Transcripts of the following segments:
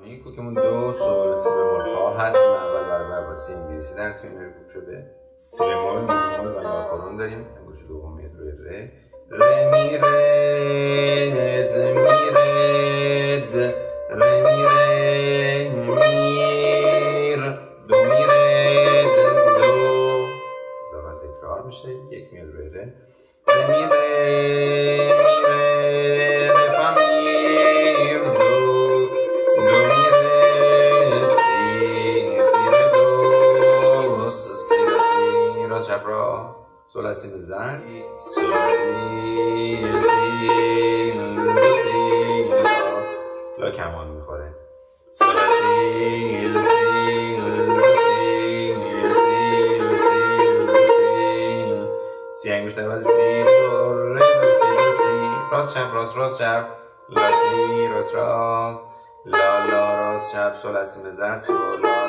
هارمونی کوکمون دو سول سی بمول فا هست. اول برابر با سی انگلیسی در توی این کوک شده. سی بمول، می بمول و لا کارون داریم. انگوش دوم میاد روی ره. ره می رد می رد ره می ره میر دو می رد دو. اول تکرار میشه. یک میاد روی ره. ره می ره می ره ره فا میر دو دو می ره سی سی ره دو سی ره سی راست چپ راست سول سی به زر سول سی سی سی لا کمان میخوره سول سی سی سی سی انگوش اول سی دو ره دو سی دو سی راست چپ راست چپ لا سی راست لا راست چپ سول سی به زر سول لا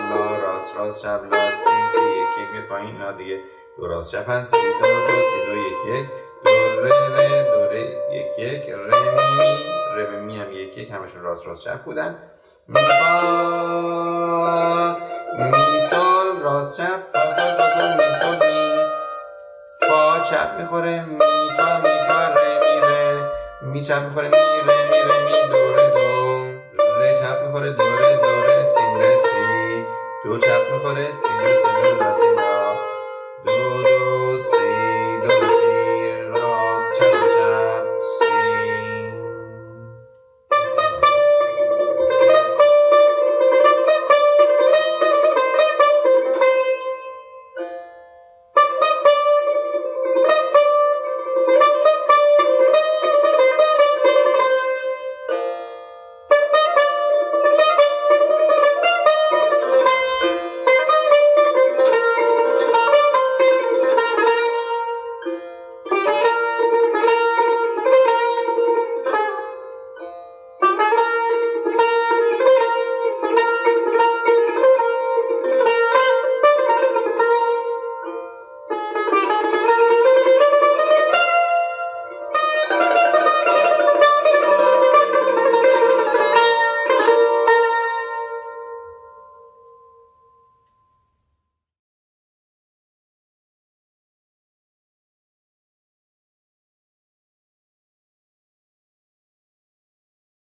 راست چپ لا سی یک میاد پایین. اینا دیگه دو راست چپ هست. سی دو سی دو یک دو ره یک ره به می هم یک همشون راست چپ بودن. می فا می سول راست چپ فا سول می سول می فا چپ میخوره می فا ره می ره می چپ میخوره می ره می دو ره دو ره چپ میخوره دو ره سی ره سی دو چپ میخوره سی دو لا سی لا دو